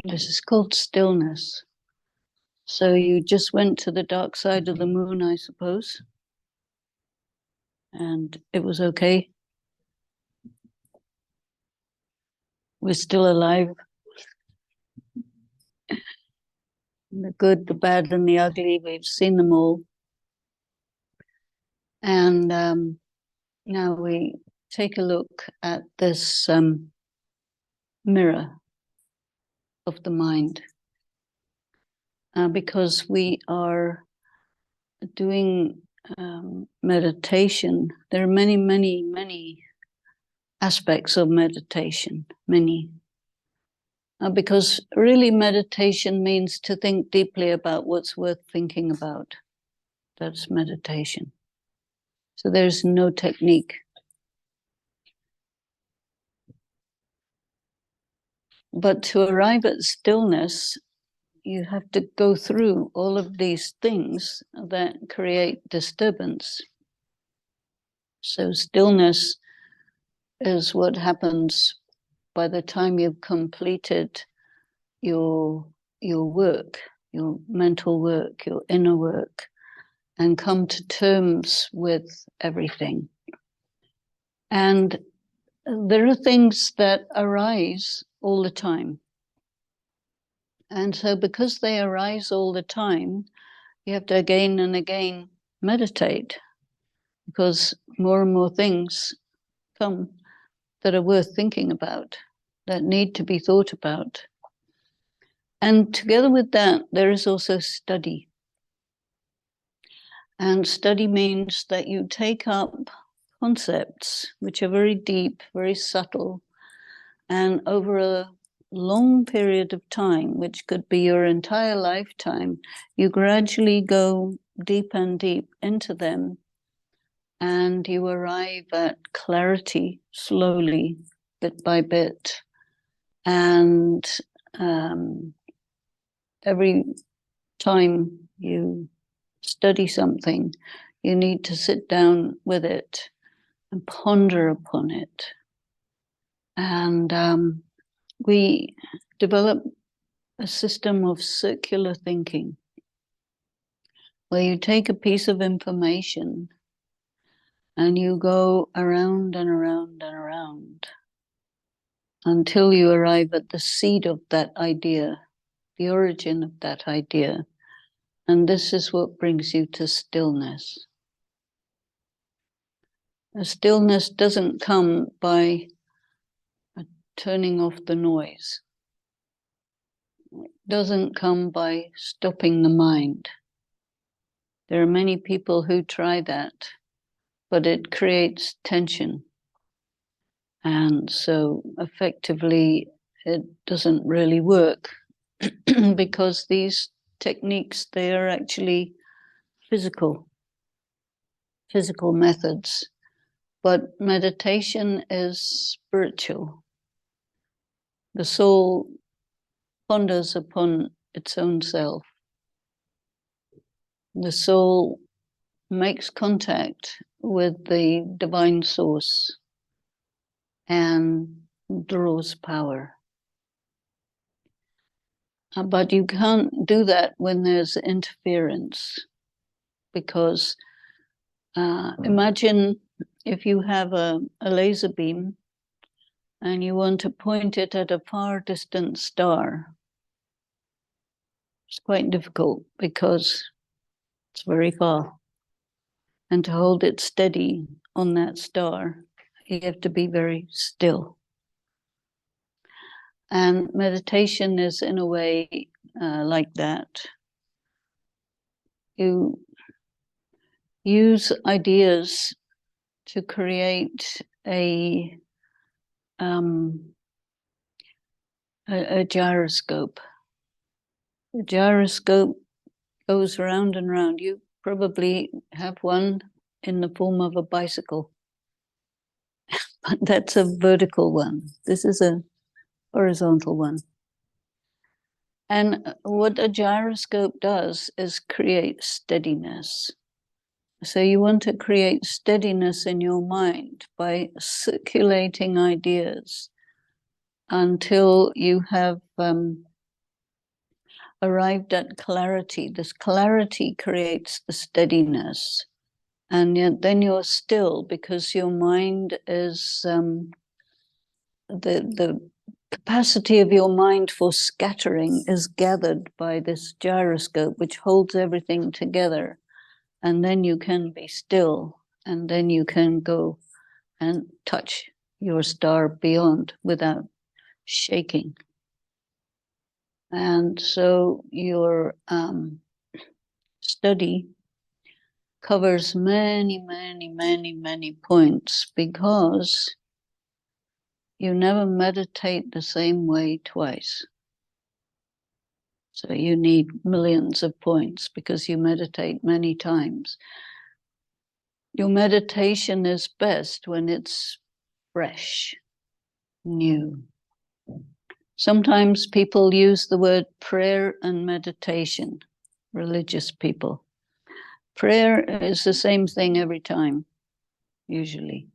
This is called stillness. So you just went to the dark side of the moon, I suppose, and it was okay. We're still alive. The good, the bad, and the ugly, we've seen them all. And now we take a look at this mirror of the mind, because we are doing meditation. There are many, many, many aspects of meditation, many. Because really meditation means to think deeply about what's worth thinking about. That's meditation. So there's no technique. But to arrive at stillness, you have to go through all of these things that create disturbance. So stillness is what happens by the time you've completed your work, your mental work, your inner work, and come to terms with everything. And there are things that arise all the time. And so because they arise all the time, you have to again and again meditate, because more and more things come that are worth thinking about, that need to be thought about. And together with that, there is also study. And study means that you take up concepts which are very deep, very subtle, and over a long period of time, which could be your entire lifetime, you gradually go deep and deep into them, and you arrive at clarity slowly, bit by bit. And every time you study something, you need to sit down with it and ponder upon it. And we develop a system of circular thinking, where you take a piece of information and you go around and around and around until you arrive at the seed of that idea, the origin of that idea. And this is what brings you to stillness. A stillness doesn't come by turning off the noise. It doesn't come by stopping the mind. There are many people who try that, but it creates tension. And so effectively, it doesn't really work because these techniques, they are actually physical methods. But meditation is spiritual. The soul ponders upon its own self. The soul makes contact with the divine source and draws power. But you can't do that when there's interference, because imagine if you have a laser beam and you want to point it at a far distant star. It's quite difficult because it's very far. And to hold it steady on that star, you have to be very still. And meditation is in a way like that. You use ideas to create a gyroscope. The gyroscope goes round and round. You probably have one in the form of a bicycle, but that's a vertical one. This is a horizontal one. And what a gyroscope does is create steadiness. So you want to create steadiness in your mind by circulating ideas until you have arrived at clarity. This clarity creates the steadiness. And yet then you're still, because your mind is the capacity of your mind for scattering is gathered by this gyroscope, which holds everything together. And then you can be still, and then you can go and touch your star beyond without shaking. And so your study covers many, many, many, many points, because you never meditate the same way twice. So you need millions of points because you meditate many times. Your meditation is best when it's fresh, new. Sometimes people use the word prayer and meditation, religious people. Prayer is the same thing every time, usually.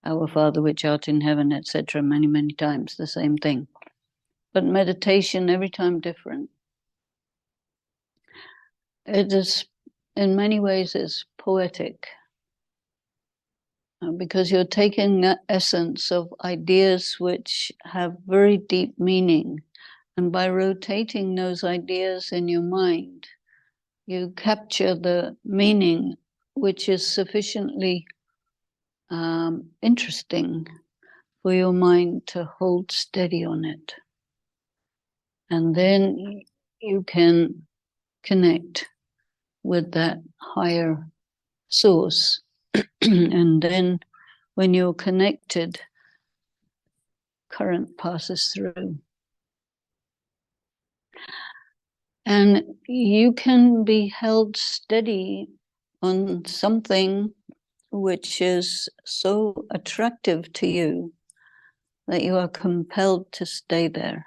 Our Father which art in heaven, etc., many, many times, the same thing. But meditation, every time different. It is, in many ways, it's poetic, because you're taking the essence of ideas which have very deep meaning. And by rotating those ideas in your mind, you capture the meaning which is sufficiently interesting for your mind to hold steady on it. And then you can connect with that higher source. And then when you're connected, current passes through. And you can be held steady on something which is so attractive to you that you are compelled to stay there.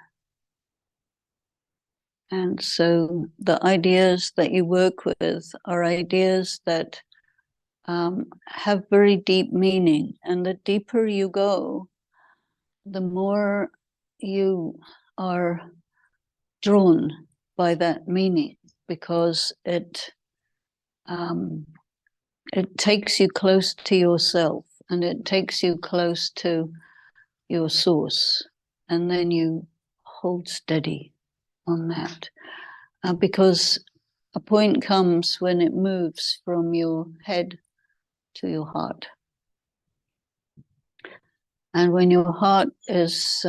And so the ideas that you work with are ideas that have very deep meaning. And the deeper you go, the more you are drawn by that meaning, because it takes you close to yourself, and it takes you close to your source, and then you hold steady on that, because a point comes when it moves from your head to your heart. And when your heart is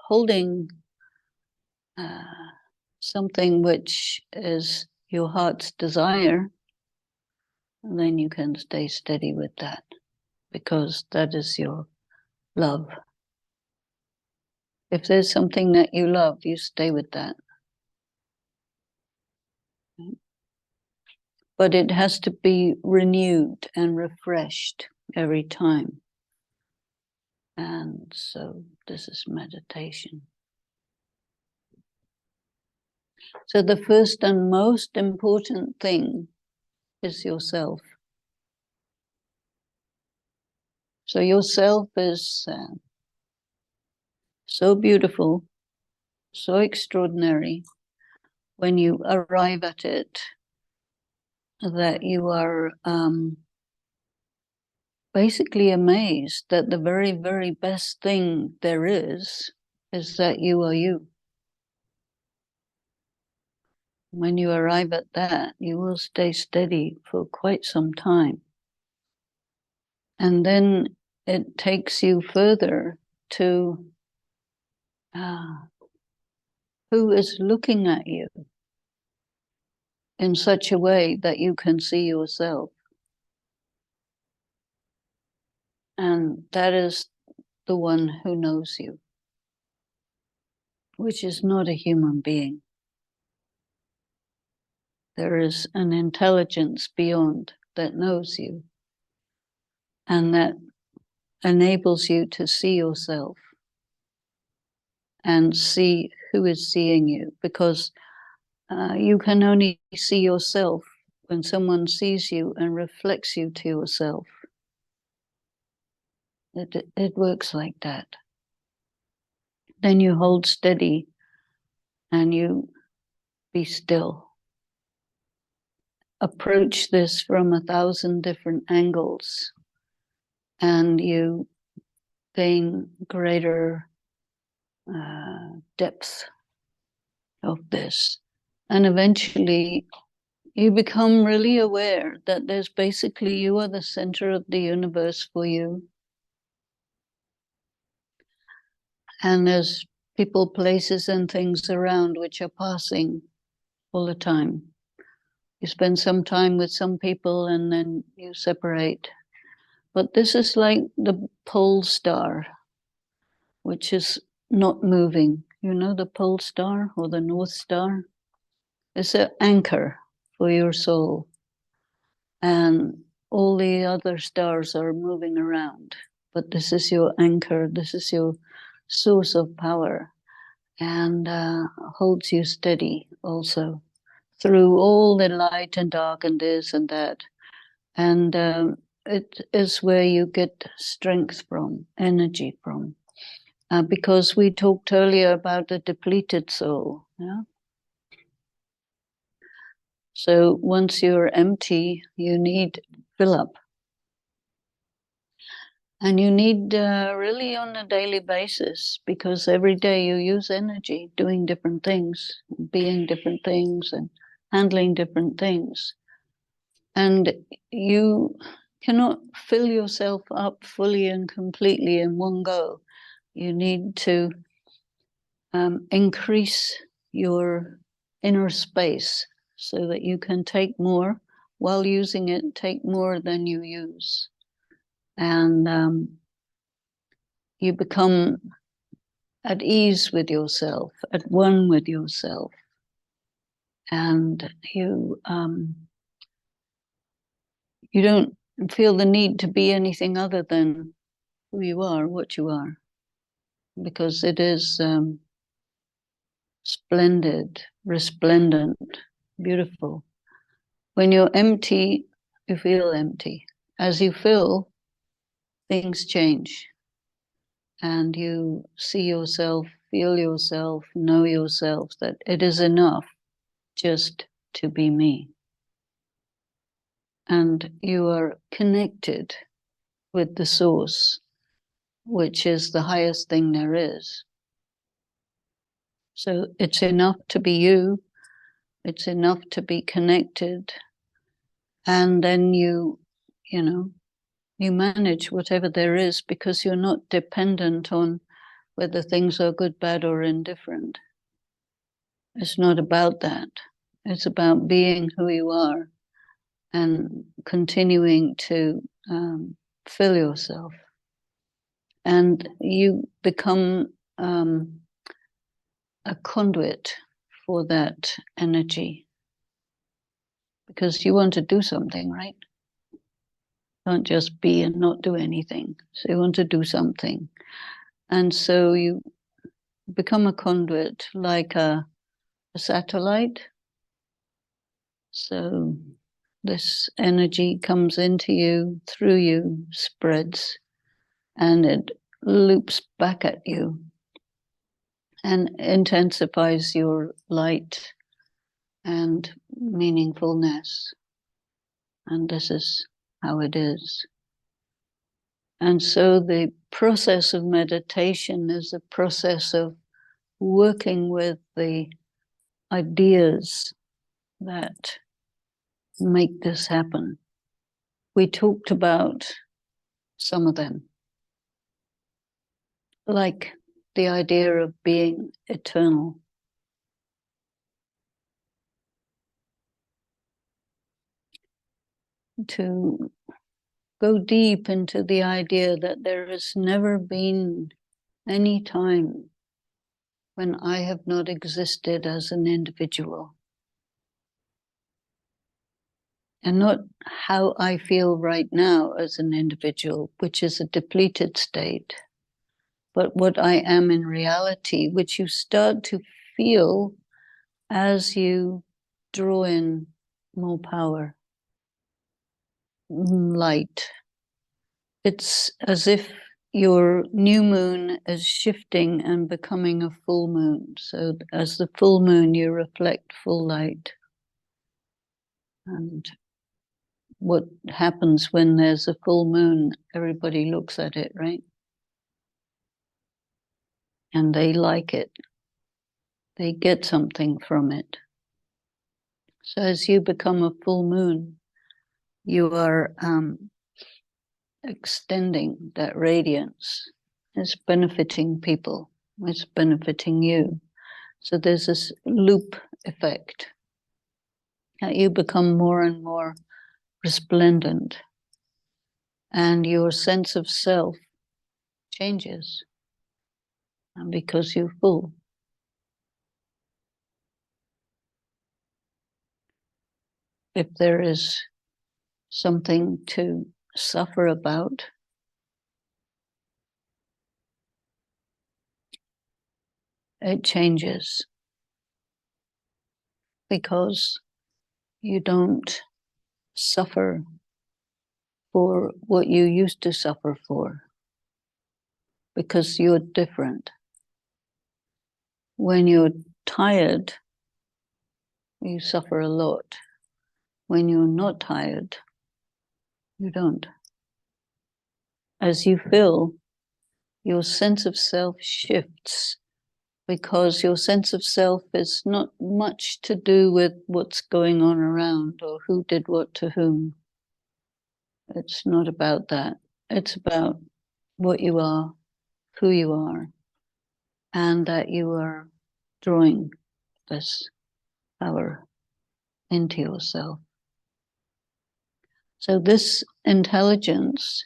holding something which is your heart's desire, then you can stay steady with that, because that is your love. If there's something that you love, you stay with that. But it has to be renewed and refreshed every time. And so this is meditation. So the first and most important thing is yourself. So yourself is so beautiful, so extraordinary when you arrive at it, that you are basically amazed that the very, very best thing there is that you are you. When you arrive at that, you will stay steady for quite some time. And then it takes you further to who is looking at you in such a way that you can see yourself. And that is the one who knows you, which is not a human being. There is an intelligence beyond that knows you, and that enables you to see yourself and see who is seeing you, because you can only see yourself when someone sees you and reflects you to yourself. It works like that. Then you hold steady and you be still. Approach this from 1,000 different angles, and you gain greater depth of this. And eventually you become really aware that there's basically, you are the center of the universe for you. And there's people, places, and things around which are passing all the time. You spend some time with some people and then you separate. But this is like the pole star, which is not moving. You know the pole star or the North Star? It's an anchor for your soul. And all the other stars are moving around. But this is your anchor. This is your source of power, and holds you steady also through all the light and dark and this and that. And it is where you get strength from, energy from. Because we talked earlier about the depleted soul. Yeah? So once you're empty, you need fill up. And you need really on a daily basis, because every day you use energy doing different things, being different things, and handling different things. And you cannot fill yourself up fully and completely in one go. You need to increase your inner space so that you can take more while using it, take more than you use. And you become at ease with yourself, at one with yourself. And you don't feel the need to be anything other than who you are, what you are, because it is splendid, resplendent, beautiful. When you're empty, you feel empty. As you fill, things change. And you see yourself, feel yourself, know yourself, that it is enough just to be me. And you are connected with the source, which is the highest thing there is. So it's enough to be you, it's enough to be connected, and then you manage whatever there is, because you're not dependent on whether things are good, bad, or indifferent. It's not about that. It's about being who you are and continuing to fill yourself. And you become a conduit for that energy, because you want to do something, right? Don't just be and not do anything. So you want to do something. And so you become a conduit, like a satellite. So this energy comes into you, through you, spreads, and it loops back at you and intensifies your light and meaningfulness. And this is how it is. And so the process of meditation is a process of working with the ideas that make this happen. We talked about some of them, like the idea of being eternal. To go deep into the idea that there has never been any time when I have not existed as an individual. And not how I feel right now as an individual, which is a depleted state, but what I am in reality, which you start to feel as you draw in more power, light. It's as if your new moon is shifting and becoming a full moon. So as the full moon, you reflect full light. And what happens when there's a full moon, everybody looks at it, right? And they like it. They get something from it. So as you become a full moon, you are extending that radiance. It's benefiting people. It's benefiting you. So there's this loop effect. You become more and more resplendent, and your sense of self changes because you're full. If there is something to suffer about, it changes because you don't suffer for what you used to suffer for, because you're different. When you're tired, you suffer a lot. When you're not tired, you don't. As you feel, your sense of self shifts, because your sense of self is not much to do with what's going on around or who did what to whom. It's not about that. It's about what you are, who you are, and that you are drawing this power into yourself. So this intelligence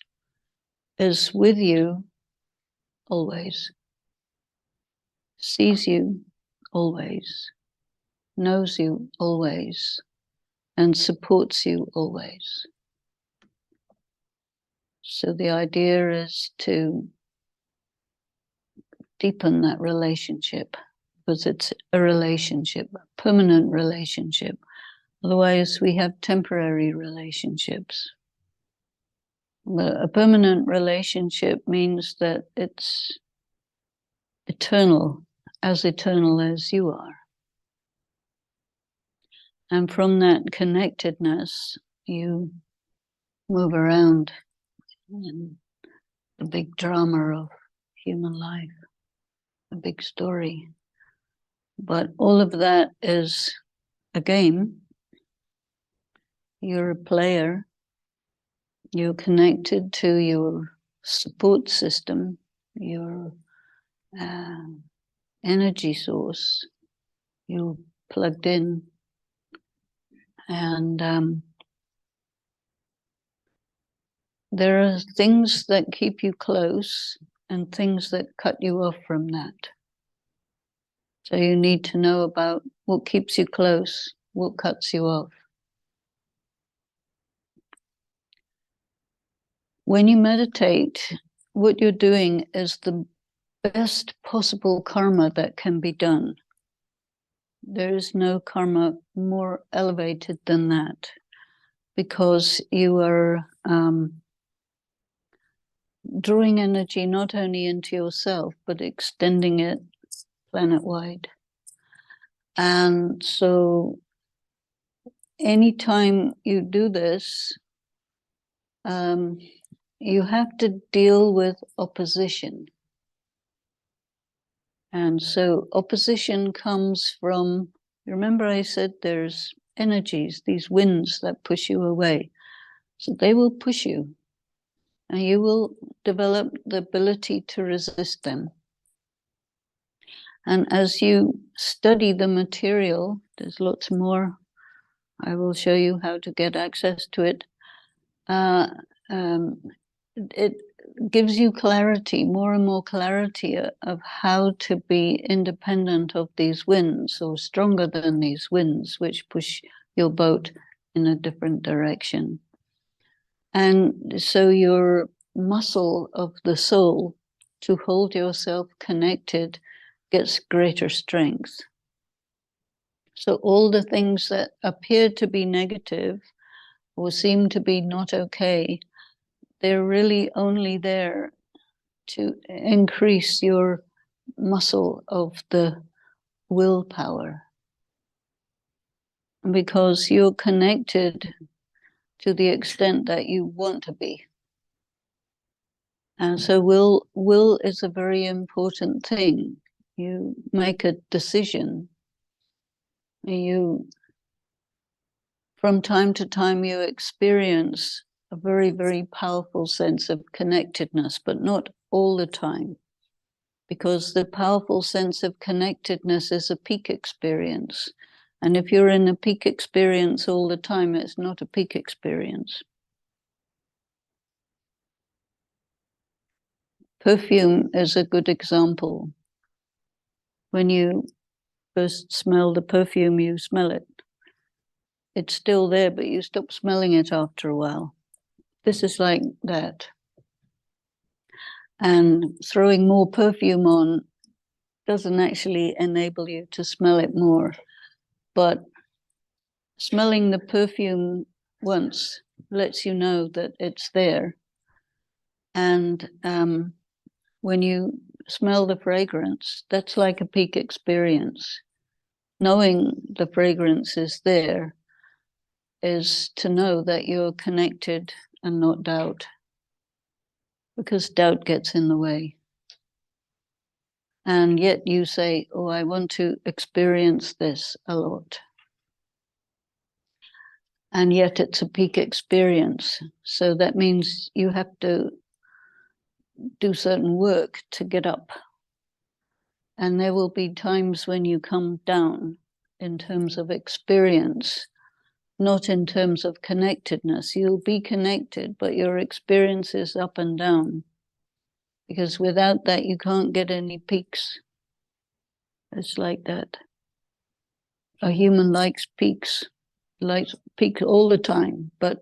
is with you always, sees you always, knows you always, and supports you always. So the idea is to deepen that relationship, because it's a relationship, a permanent relationship. Otherwise, we have temporary relationships. But a permanent relationship means that it's eternal as you are. And from that connectedness, you move around in the big drama of human life, a big story. But all of that is a game. You're a player. You're connected to your support system, your energy source. You're plugged in. And there are things that keep you close and things that cut you off from that. So you need to know about what keeps you close, what cuts you off. When you meditate, what you're doing is the best possible karma that can be done. There is no karma more elevated than that, because you are drawing energy not only into yourself, but extending it planet-wide. And so anytime you do this, you have to deal with opposition. And so opposition comes from, remember I said there's energies, these winds that push you away. So they will push you, and you will develop the ability to resist them. And as you study the material, there's lots more. I will show you how to get access to it. It gives you clarity, more and more clarity of how to be independent of these winds, or stronger than these winds, which push your boat in a different direction. And so your muscle of the soul to hold yourself connected gets greater strength. So all the things that appear to be negative or seem to be not okay, they're really only there to increase your muscle of the willpower, because you're connected to the extent that you want to be. And so will is a very important thing. You make a decision. From time to time, you experience a very, very powerful sense of connectedness, but not all the time, because the powerful sense of connectedness is a peak experience. And if you're in a peak experience all the time, it's not a peak experience. Perfume is a good example. When you first smell the perfume, you smell it. It's still there, but you stop smelling it after a while. This is like that. And throwing more perfume on doesn't actually enable you to smell it more. But smelling the perfume once lets you know that it's there. And when you smell the fragrance, that's like a peak experience. Knowing the fragrance is there is to know that you're connected and not doubt, because doubt gets in the way. And yet you say, oh, I want to experience this a lot. And yet it's a peak experience. So that means you have to do certain work to get up. And there will be times when you come down in terms of experience, not in terms of connectedness. You'll be connected, but your experience is up and down, because without that, you can't get any peaks. It's like that. A human likes peaks all the time, but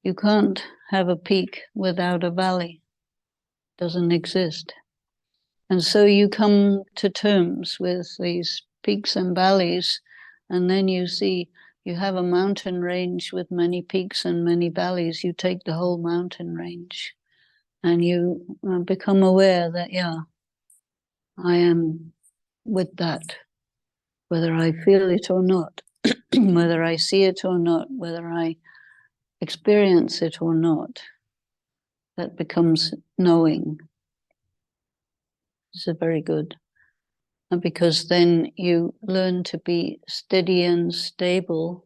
you can't have a peak without a valley. It doesn't exist. And so you come to terms with these peaks and valleys, and then you see you have a mountain range with many peaks and many valleys. You take the whole mountain range, and you become aware that, yeah, I am with that, whether I feel it or not, whether I see it or not, whether I experience it or not. That becomes knowing. It's a very good. And because then you learn to be steady and stable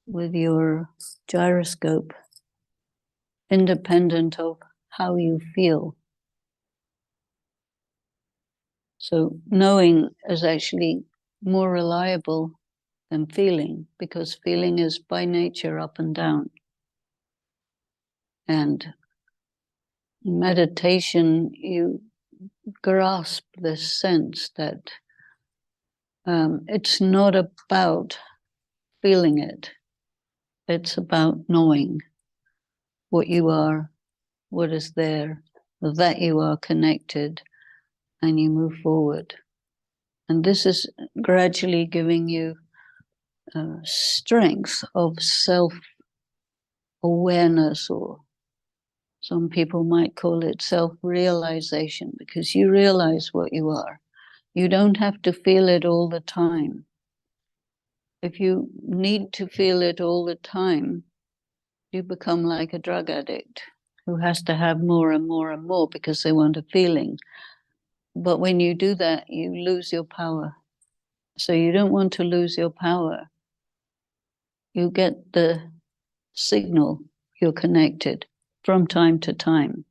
with your gyroscope, independent of how you feel. So knowing is actually more reliable than feeling, because feeling is by nature up and down. And in meditation, you grasp this sense that it's not about feeling it. It's about knowing what you are, what is there, that you are connected, and you move forward. And this is gradually giving you strength of self-awareness, or some people might call it self-realization, because you realize what you are. You don't have to feel it all the time. If you need to feel it all the time, you become like a drug addict who has to have more and more and more because they want a feeling. But when you do that, you lose your power. So you don't want to lose your power. You get the signal you're connected from time to time.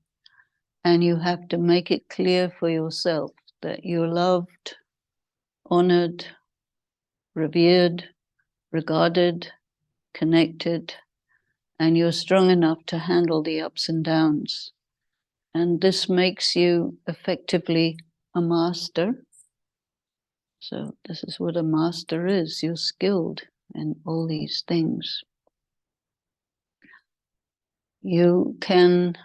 And you have to make it clear for yourself that you're loved, honored, revered, regarded, connected, and you're strong enough to handle the ups and downs. And this makes you effectively a master. So this is what a master is. You're skilled in all these things. You can,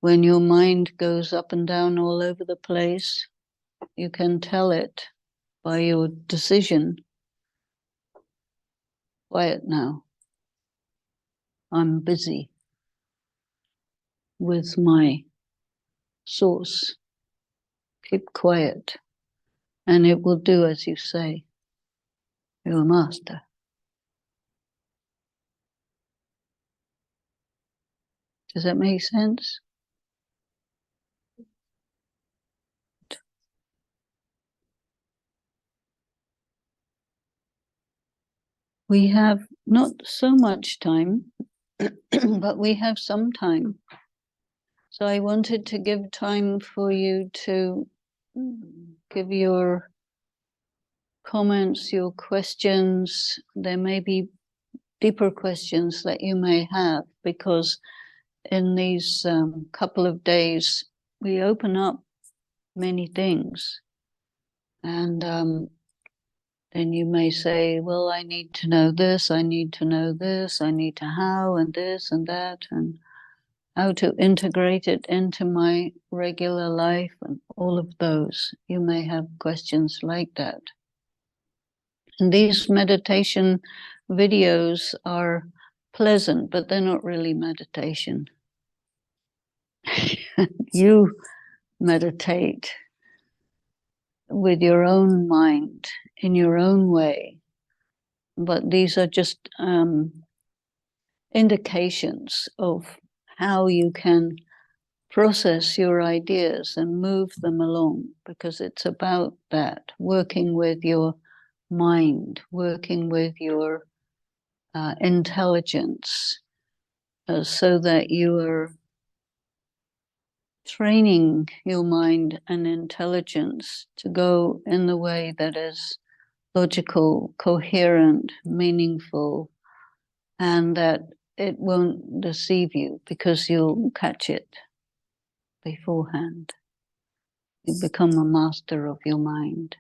when your mind goes up and down all over the place, you can tell it by your decision, quiet now. I'm busy with my source. Keep quiet, and it will do as you say. You're a master. Does that make sense? We have not so much time, but we have some time. So I wanted to give time for you to give your comments, your questions. There may be deeper questions that you may have, because in these couple of days, we open up many things. And then you may say, well, I need to know this, I need to know this, I need to how, and this and that, and how to integrate it into my regular life, and all of those. You may have questions like that. And these meditation videos are pleasant, but they're not really meditation. You meditate with your own mind in your own way, but these are just indications of how you can process your ideas and move them along, because it's about that, working with your mind, working with your intelligence, so that you are training your mind and intelligence to go in the way that is logical, coherent, meaningful, and that it won't deceive you, because you'll catch it beforehand. You become a master of your mind.